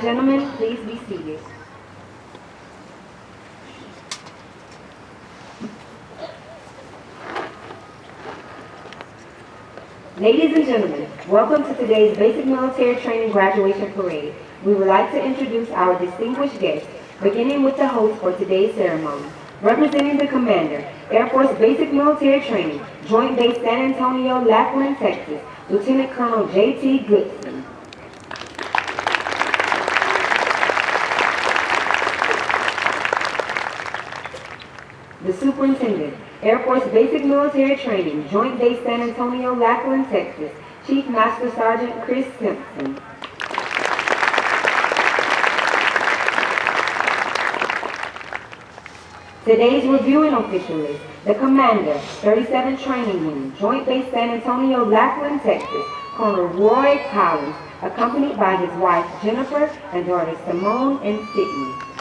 and gentlemen, please be seated. Ladies and gentlemen, welcome to today's Basic Military Training Graduation Parade. We would like to introduce our distinguished guests, beginning with the host for today's ceremony. Representing the Commander, Air Force Basic Military Training, Joint Base San Antonio, Lackland, Texas, Lieutenant Colonel J.T. Goodson. The Superintendent, Air Force Basic Military Training, Joint Base San Antonio, Lackland, Texas, Chief Master Sergeant Chris Simpson. Today's reviewing official is the Commander, 37th Training Wing, Joint Base San Antonio, Lackland, Texas, Colonel Roy Collins, accompanied by his wife Jennifer and daughters Simone and Sydney.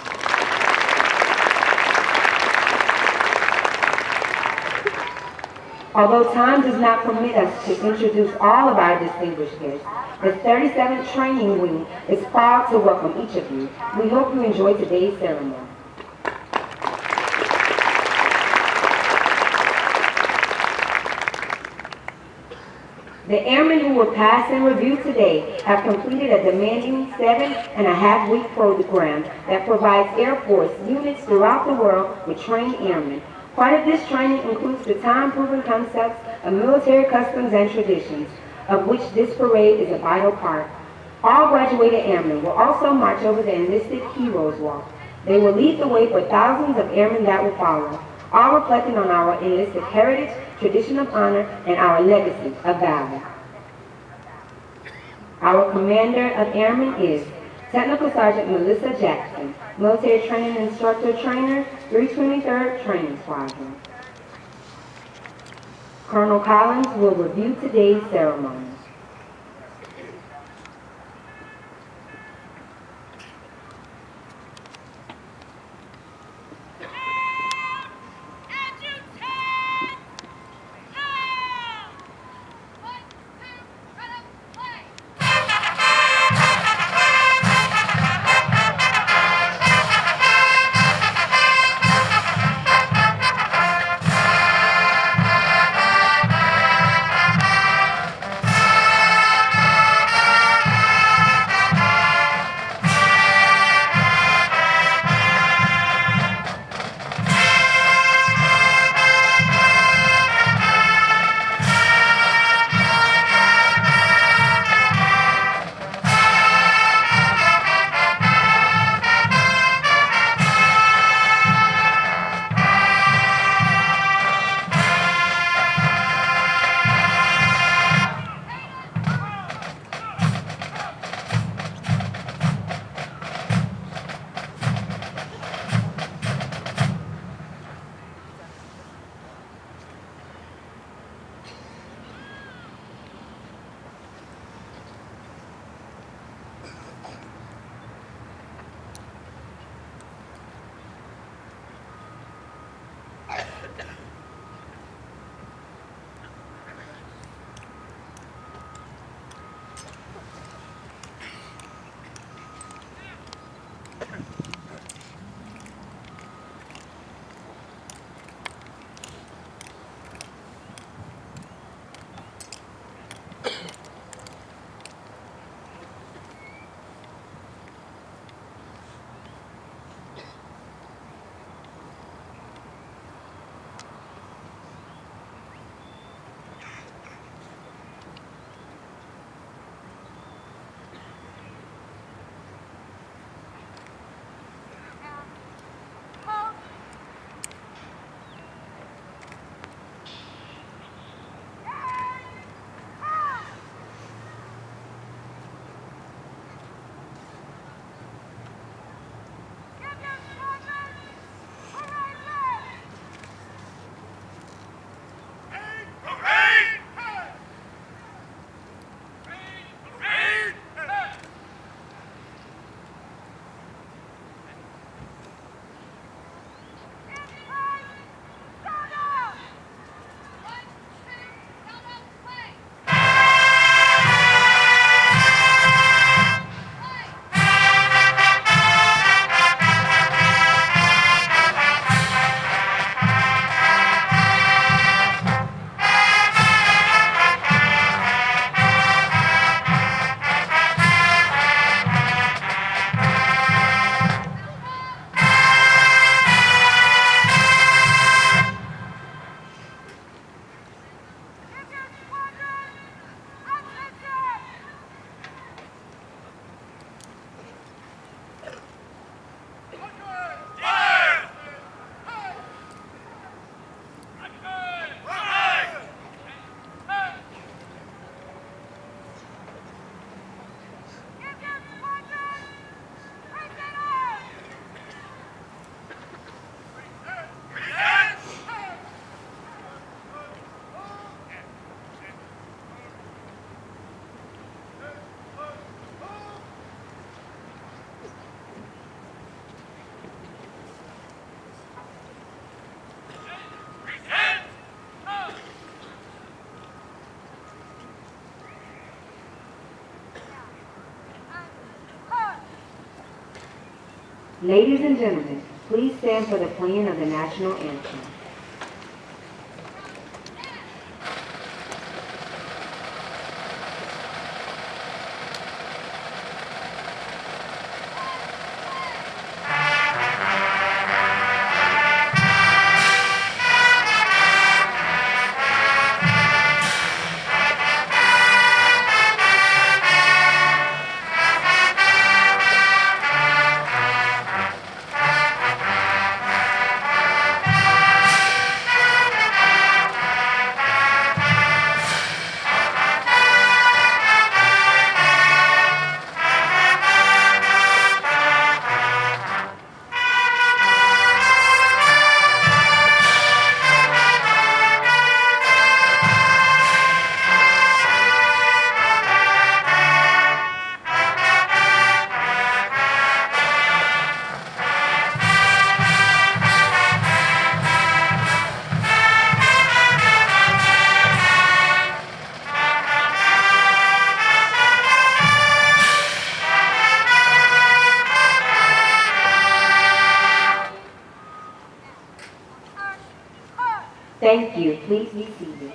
Although time does not permit us to introduce all of our distinguished guests, the 37th Training Wing is proud to welcome each of you. We hope you enjoy today's ceremony. The airmen who will pass and review today have completed a demanding 7.5-week program that provides Air Force units throughout the world with trained airmen. Part of this training includes the time-proven concepts of military customs and traditions, of which this parade is a vital part. All graduated airmen will also march over the enlisted Heroes Walk. They will lead the way for thousands of airmen that will follow, all reflecting on our enlisted heritage, tradition of honor, and our legacy of valor. Our Commander of Airmen is Technical Sergeant Melissa Jackson, Military Training Instructor Trainer, 323rd Training Squadron. Colonel Collins will review today's ceremony. Ladies and gentlemen, please stand for the playing of the national anthem. Thank you. Please be seated.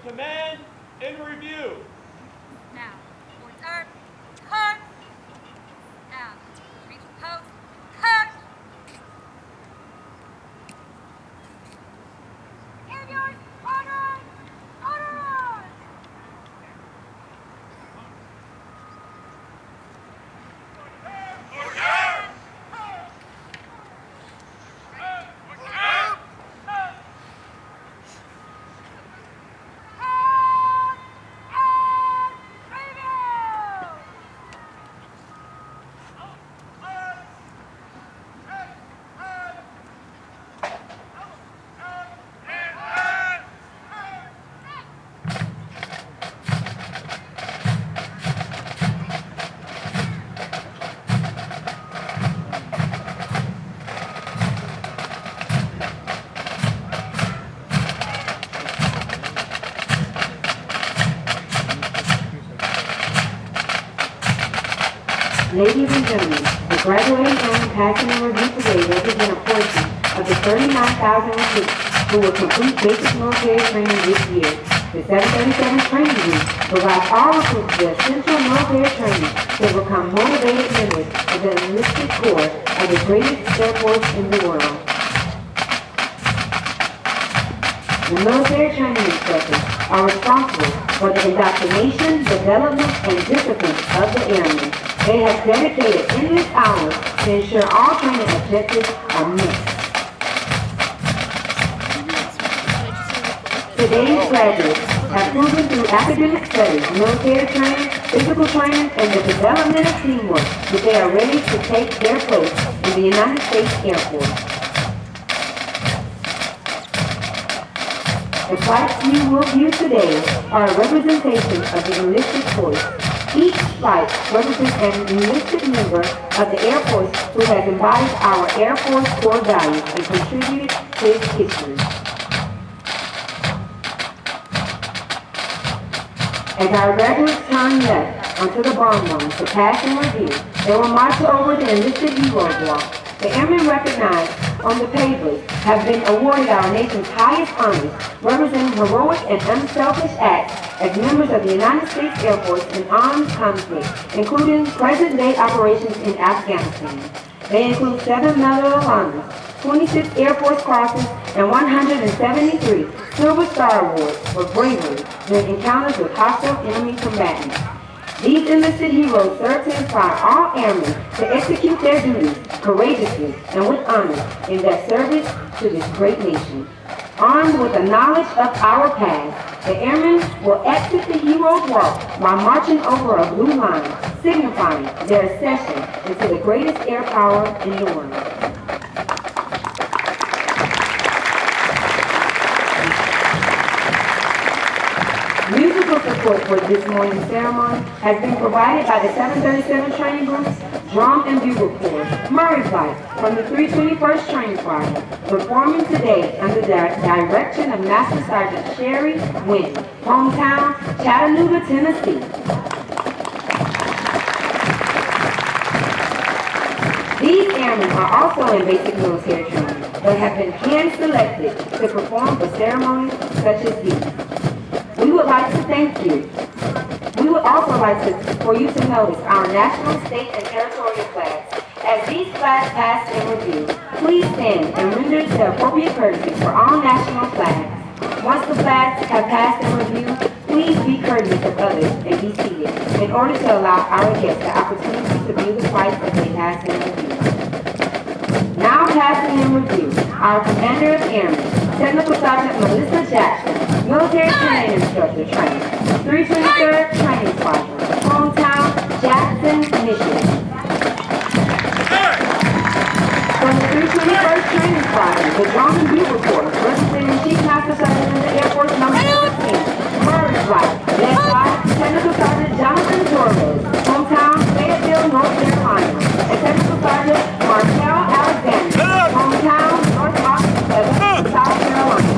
Command in review. Now, points are cut. Now, reach post, cut. And yours, order, order. Ladies and gentlemen, the graduating airmen passing in review today represent a portion of the 39,000 recruits who will complete basic military training this year. The 737 training group provides all recruits the essential military training to become motivated members of the enlisted corps of the greatest air force in the world. The military training instructors are responsible for the indoctrination, development, and discipline of the airmen. They have dedicated endless hours to ensure all training objectives are met. Today's graduates have proven through academic studies, military training, physical training, and the development of teamwork that they are ready to take their place in the United States Air Force. The flights you will view today are a representation of the enlisted force. Each flight represents an enlisted member of the Air Force who has embodied our Air Force core values and contributed to its history. As our graduates turn left onto the bomb run to pass in review, they will march over the enlisted heroes walk. The airmen recognized on the papers have been awarded our nation's highest honors, representing heroic and unselfish acts as members of the United States Air Force in armed conflict, including present-day operations in Afghanistan. They include 7 Medal of Honors, 26 Air Force Crosses, and 173 Silver Star Awards for bravery during encounters with hostile enemy combatants. These enlisted heroes serve to inspire all airmen to execute their duties courageously and with honor in their service to this great nation. Armed with the knowledge of our past, the airmen will exit the hero's walk while marching over a blue line, signifying their accession into the greatest air power in the world. Musical support for this morning's ceremony has been provided by the 737 Training Group's Drum and Bugle Corps, Murray Flight, from the 321st Training Choir, performing today under the direction of Master Sergeant Sherry Wynn, hometown, Chattanooga, Tennessee. These airmen are also in basic military training, but have been hand-selected to perform for ceremonies such as these. We would like to thank you. We would also like for you to notice our national, state, and territorial flags. As these flags pass in review, please stand and render the appropriate courtesy for all national flags. Once the flags have passed in review, please be courteous of others and be seated in order to allow our guests the opportunity to view the flights as they pass in review. Now passing in review, our Commander of Airmen, Technical Sergeant Melissa Jackson, Military Training Instructor Training, 323rd Training Squadron, hometown, Jackson, Michigan. From the 321st Training Squadron, the Drum and Bugle Corps, representing Chief Master Sergeant in the Air Force No. 16, Murray Flight, led by Technical Sergeant Jonathan Torres, hometown, Fayetteville, North Carolina, and Technical Sergeant Markel Alexander, hometown, North Austin, South Carolina.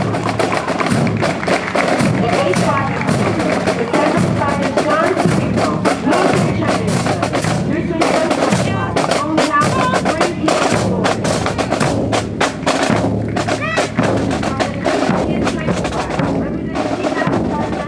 The A Squadron Commander, the Technical Sergeant John Chico, Military Training Instructor, 321st Squadron, hometown, Spring Hill, Florida. The Training Squadron, representing Chief Master Sergeant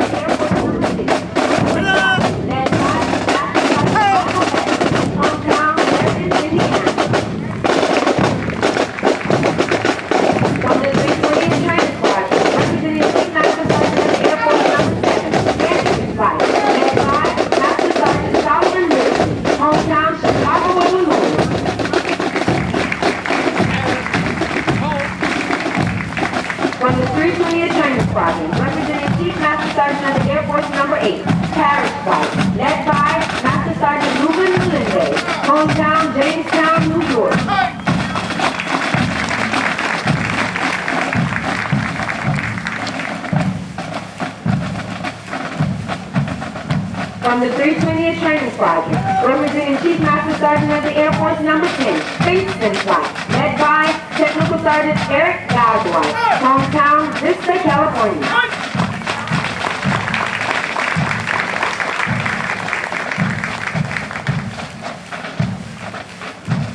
From the 320th Training Squadron, representing Chief Master Sergeant of the Air Force Number 10, Kingston Flight, led by Technical Sergeant Eric Godwright, hometown, Vista, California.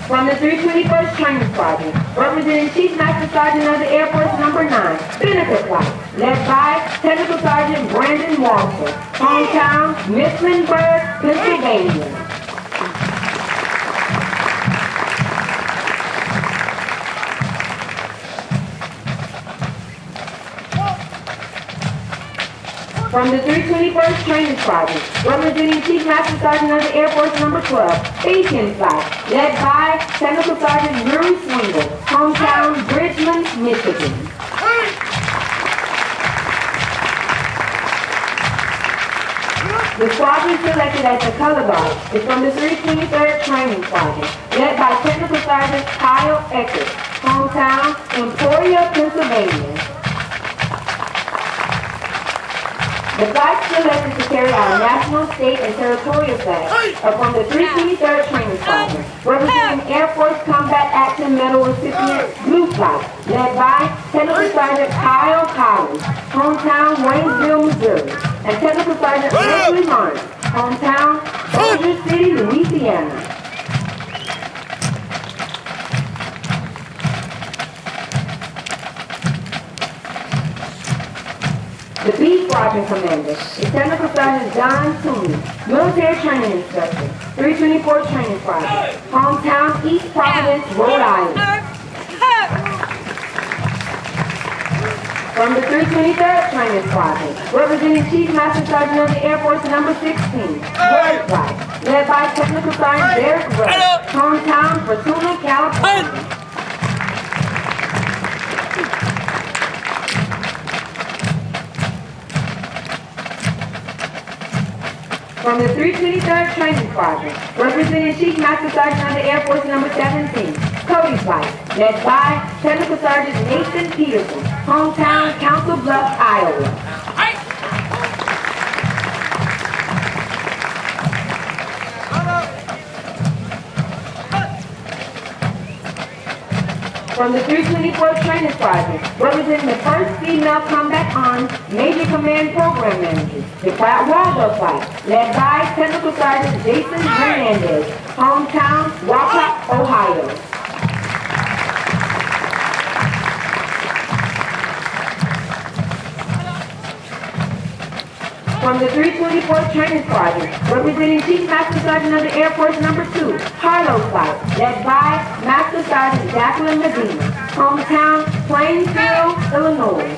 From the 321st Training Squadron, representing Chief Master Sergeant of the Air Force Number 9, Benefit Flight, led by Technical Sergeant Brandon Walter, hometown, Mifflinburg, Pennsylvania. From the 321st Training Squadron, representing Chief Master Sergeant of the Air Force Number 12, Beacon Flight, led by Technical Sergeant Murray Swingle, hometown, Bridgeland, Michigan. The squadron selected as the color guard is from the 323rd Training Squadron, led by Technical Sergeant Kyle Eckert, hometown, Emporia, Pennsylvania. The flags selected to carry our national, state, and territorial flags are from the 323rd Training Squadron, representing Air Force Combat Action Medal recipient Blue Flight, led by Technical Sergeant Kyle Collins, hometown, Waynesville, Missouri, and Technical Sergeant Leslie Lawrence, hometown, Bossier City, Louisiana. The B Squadron Commander is Technical Sergeant John Toomey, Military Training Instructor, 324 Training Squadron, hometown, East Providence, Rhode Island. From the 323rd Training Squadron, representing Chief Master Sergeant of the Air Force Number 16, Road Flight, led by Technical Sergeant Derek Rudd, hometown, Fortuna, California. From the 323rd Training Squadron, representing Chief Master Sergeant of the Air Force Number 17, Cody Flight, led by Technical Sergeant Nathan Peterson, hometown, Council Bluffs, Iowa. From the 324th Training Squadron, representing the 1st Female Combat Arms Major Command Program Manager, the Pratt Waldo Flight, led by Technical Sergeant Jason Hernandez, hometown, Wapak, Ohio. From the 324th Training Squadron, representing Chief Master Sergeant of the Air Force Number 2, Harlow Flight, led by Master Sergeant Jacqueline Medina, hometown, Plainfield, Illinois.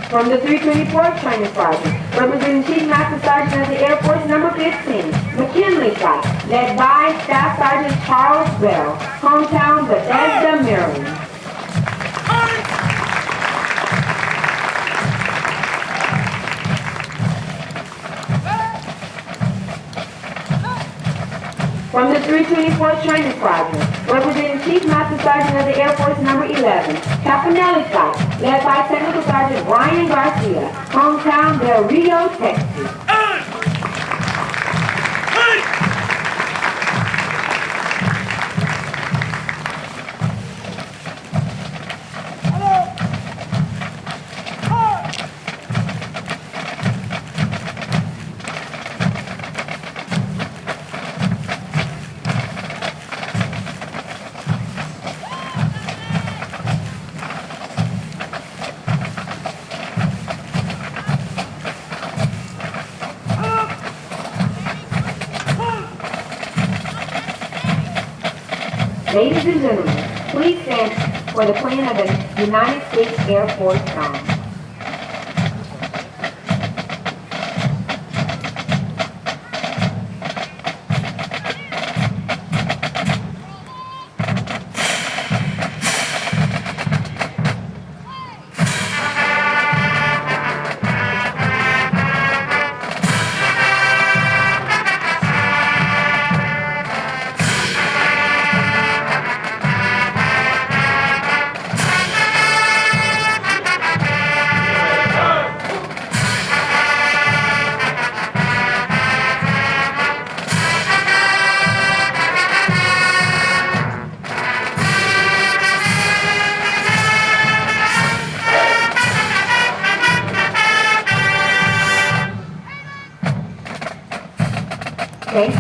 From the 324th Training Squadron, representing Chief Master Sergeant of the Air Force Number 15, McKinley Flight, led by Staff Sergeant Charles Bell, hometown, Bethesda, Maryland. From the 324th Training Squadron, representing Chief Master Sergeant of the Air Force Number 11, Caponelli Flight, led by Technical Sergeant Brian Garcia, hometown, Del Rio, Texas. Ladies and gentlemen, please stand for the playing of the United States Air Force song.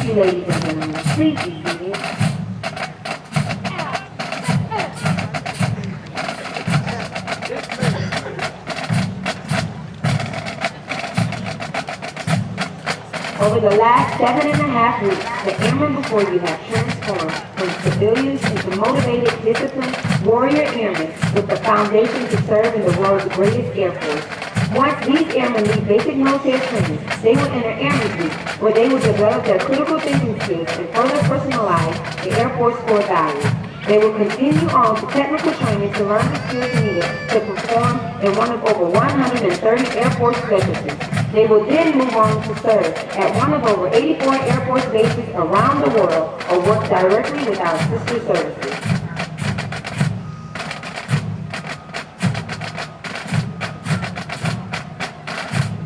you, ladies and gentlemen. Please be seated. Over the last 7.5 weeks, the airmen before you have transformed from civilians into motivated, disciplined, warrior airmen with the foundation to serve in the world's greatest air force. Once these airmen leave basic military training, they will enter Airmen Week, where they will develop their critical thinking skills and further personalize the Air Force core values. They will continue on to technical training to learn the skills needed to perform in one of over 130 Air Force specialties. They will then move on to serve at one of over 84 Air Force bases around the world or work directly with our sister services.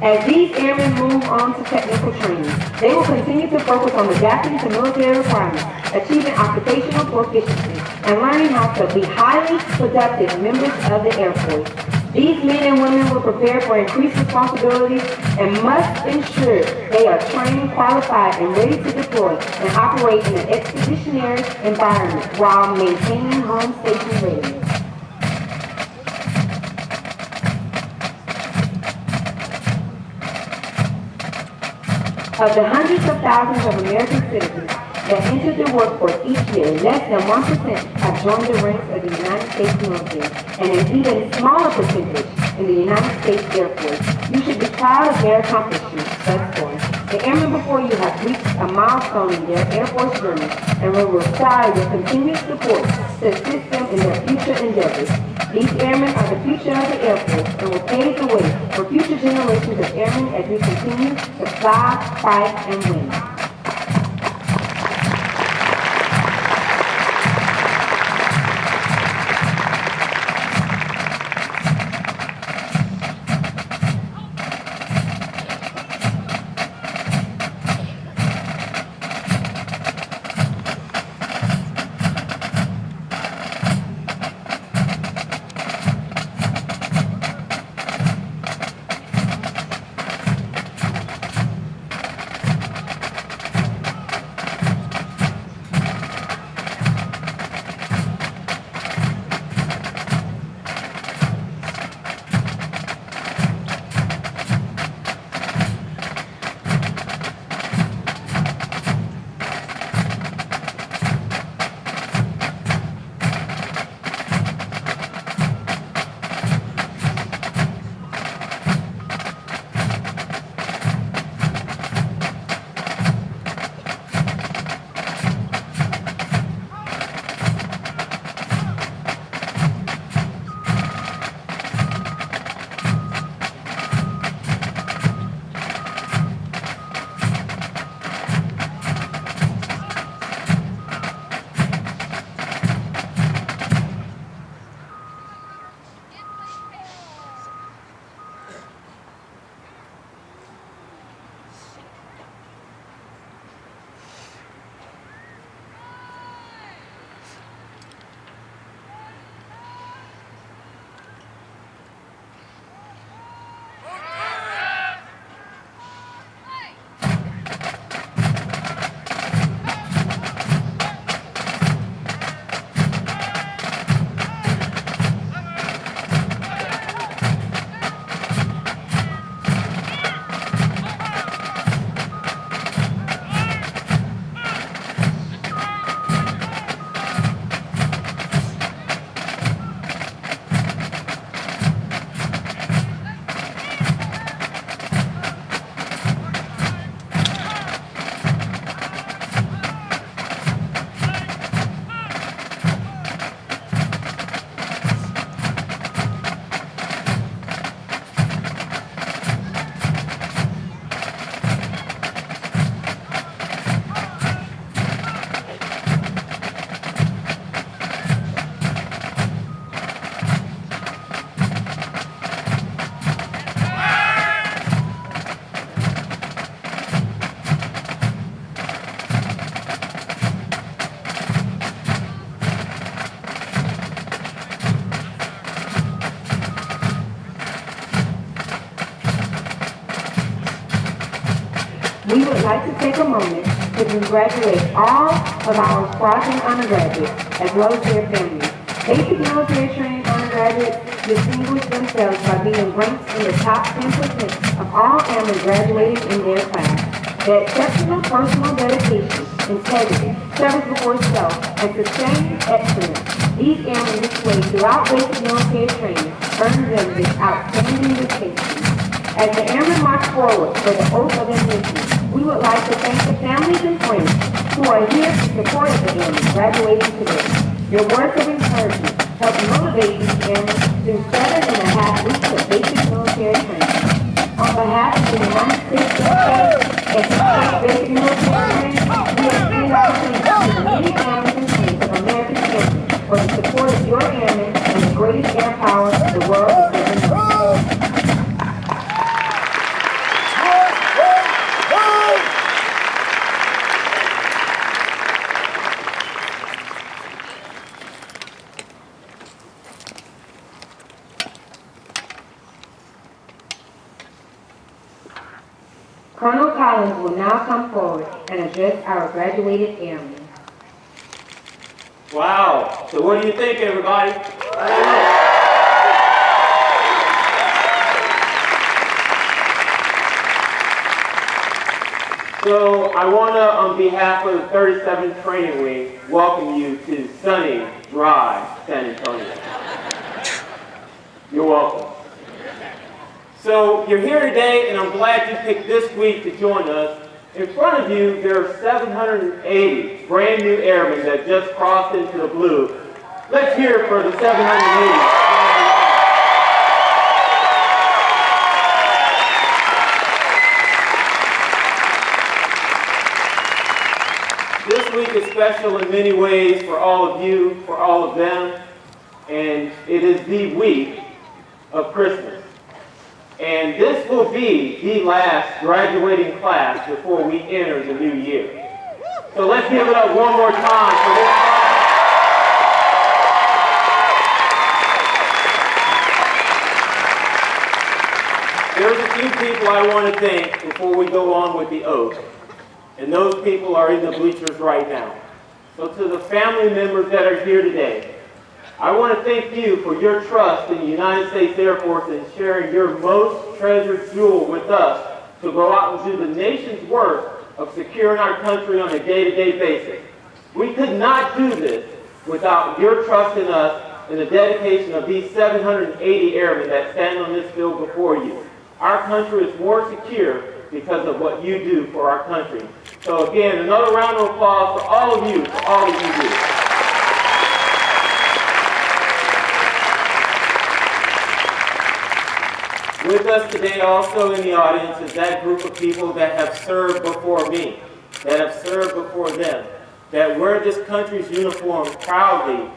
As these airmen move on to technical training, they will continue to focus on adapting to military requirements, achieving occupational proficiency, and learning how to be highly productive members of the Air Force. These men and women will prepare for increased responsibilities and must ensure they are trained, qualified, and ready to deploy and operate in an expeditionary environment while maintaining home station readiness. Of the hundreds of thousands of American citizens that enter the workforce each year, less than 1% have joined the ranks of the United States military, and an even smaller percentage in the United States Air Force. You should be proud of their accomplishments thus far. The airmen before you have reached a milestone in their Air Force journey and will require your continued support to assist them in their future endeavors. These airmen are the future of the Air Force and will pave the way for future generations of airmen as we continue to fly, fight, and win. We would like to take a moment to to congratulate all of our squadron undergraduates as well as their families. Basic military training undergraduates distinguish themselves by being ranked in the top 10% of all airmen graduating in their class. Their exceptional personal dedication, integrity, service before self, and sustained excellence these airmen display throughout basic military training earn them this outstanding distinction. As the airmen march forward for the oath of enlistment, we would like to thank the families and friends who are here to support the airmen graduating today. Your words of encouragement help motivate these airmen through 7.5 weeks of basic military training. On behalf of the United States military and basic military training, we extend our thanks to the many families and friends of American airmen for the support of your airmen and the greatest air power the world has ever known. Colonel Collins will now come forward and address our graduated airmen. Wow. So what do you think, everybody? So I want to, on behalf of the 37th Training Wing, welcome you to sunny, dry San Antonio. You're welcome. So you're here today, and I'm glad you picked this week to join us. In front of you, there are 780 brand new airmen that just crossed into the blue. Let's hear it for the 780. This week is special in many ways for all of you, for all of them, and it is the week of Christmas. And this will be the last graduating class before we enter the new year. So let's give it up one more time for this class. There's a few people I want to thank before we go on with the oath. And those people are in the bleachers right now. So to the family members that are here today, I want to thank you for your trust in the United States Air Force and sharing your most treasured jewel with us to go out and do the nation's work of securing our country on a day-to-day basis. We could not do this without your trust in us and the dedication of these 780 airmen that stand on this field before you. Our country is more secure because of what you do for our country. So again, another round of applause for all of you, for all that you do. With us today also in the audience is that group of people that have served before me, that have served before them, that wear this country's uniform proudly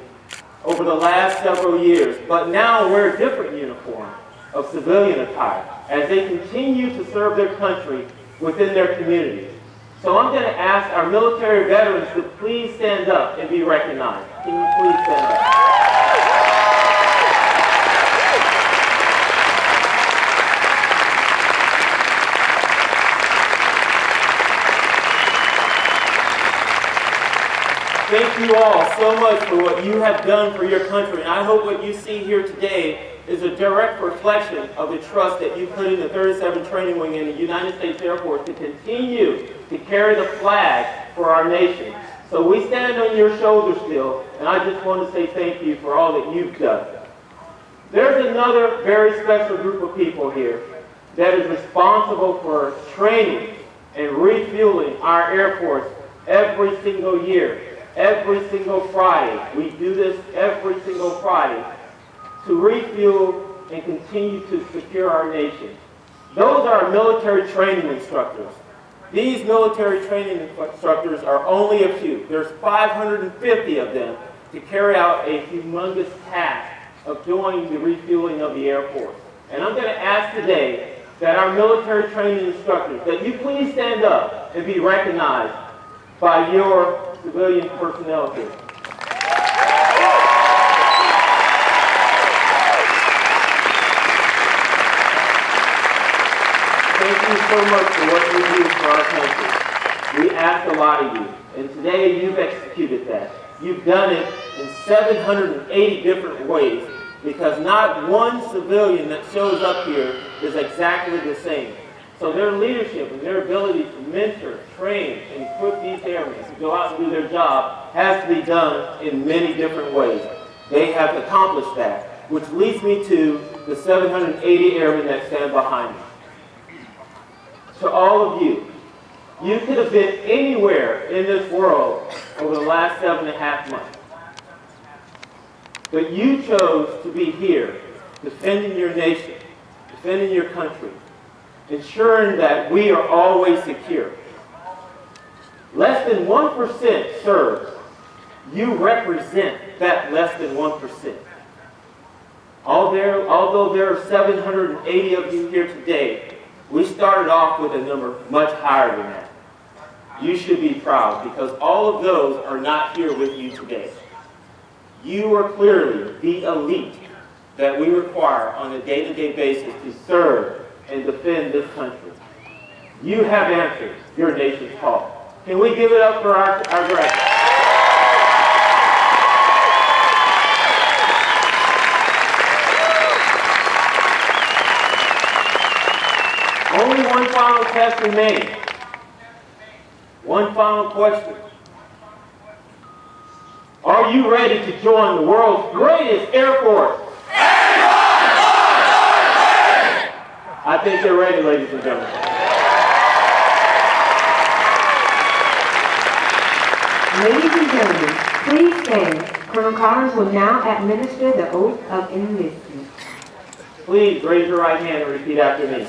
over the last several years, but now wear a different uniform of civilian attire as they continue to serve their country within their communities. So I'm going to ask our military veterans to please stand up and be recognized. Can you please stand up? Thank you all so much for what you have done for your country, and I hope what you see here today is a direct reflection of the trust that you put in the 37th Training Wing and the United States Air Force to continue to carry the flag for our nation. So we stand on your shoulders still, and I just want to say thank you for all that you've done. There's another very special group of people here that is responsible for training and refueling our Air Force every single year. Every single Friday. We do this every single Friday to refuel and continue to secure our nation. Those are our military training instructors. These military training instructors are only a few. There's 550 of them to carry out a humongous task of doing the refueling of the Air Force. And I'm going to ask today that our military training instructors, that you please stand up and be recognized by your civilian personnel here. Thank you so much for what you do for our country. We ask a lot of you, and today you've executed that. You've done it in 780 different ways, because not one civilian that shows up here is exactly the same. So their leadership and their ability to mentor, train, and equip these airmen to go out and do their job has to be done in many different ways. They have accomplished that, which leads me to the 780 airmen that stand behind me. To all of you, you could have been anywhere in this world over the last 7.5 months. But you chose to be here, defending your nation, defending your country, ensuring that we are always secure. Less than 1% serves. You represent that less than 1%. Although there are 780 of you here today, we started off with a number much higher than that. You should be proud, because all of those are not here with you today. You are clearly the elite that we require on a day-to-day basis to serve and defend this country. You have answered your nation's call. Can we give it up for our director? Only one final test remains. One final question. Are you ready to join the world's greatest Air Force? I think they're ready, ladies and gentlemen. Ladies and gentlemen, please stand. Colonel Collins will now administer the oath of enlistment. Please raise your right hand and repeat after me.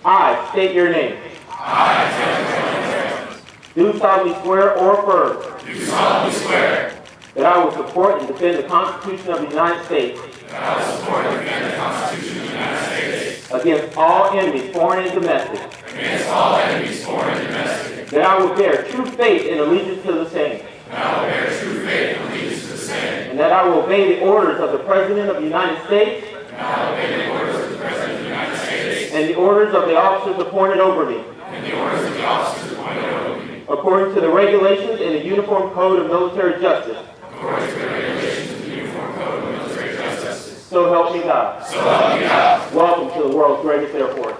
I state your name. I state your name. Do solemnly swear or affirm. Do solemnly swear. That I will support and defend the Constitution of the United States. That I will support and defend the Constitution of the United States. Against all enemies, foreign and domestic. Against all enemies, foreign and domestic. That I will bear true faith and allegiance to the same. That I will bear true faith and allegiance to the same. And that I will obey the orders of the President of the United States. And I will obey the orders of the President of the United States. And the orders of the officers appointed over me. And the orders of the officers appointed over me. According to the regulations in the Uniform Code of Military Justice. According to the regulations in the Uniform Code of Military Justice. So help me God. So help me God. Welcome to the world's greatest Air Force.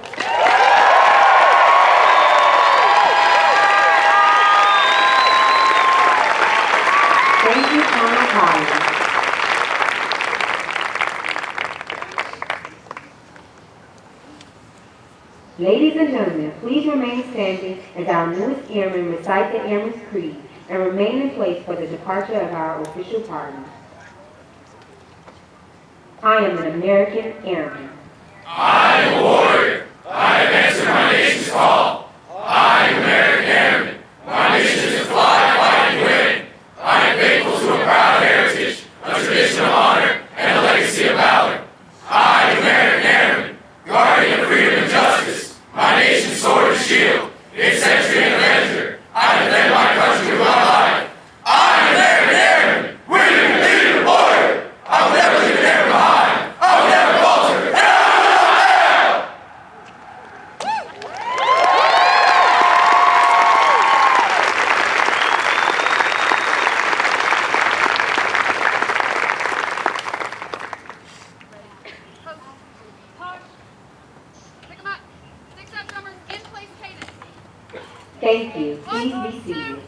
Thank you, Colonel Collins. Ladies and gentlemen, please remain standing as our newest airmen recite the Airmen's Creed and remain in place for the departure of our official party. I am an American Airman. I am a warrior. I have answered my nation's call. I am an American Airman. My mission is to fly, fight, and win. I am faithful to a proud heritage, a tradition of honor, and a legacy of valor. I am an American Airman, guardian of freedom and justice. My nation's sword and shield, its century and avenger. I defend my country with my life. I am an American Airman, winning, leading, and warrior. I will never leave an airman behind. I will never falter. And I will not fail. Post. Pause. Pick 'em up. 6 up drummers in place cadence. Thank you. Please be seated.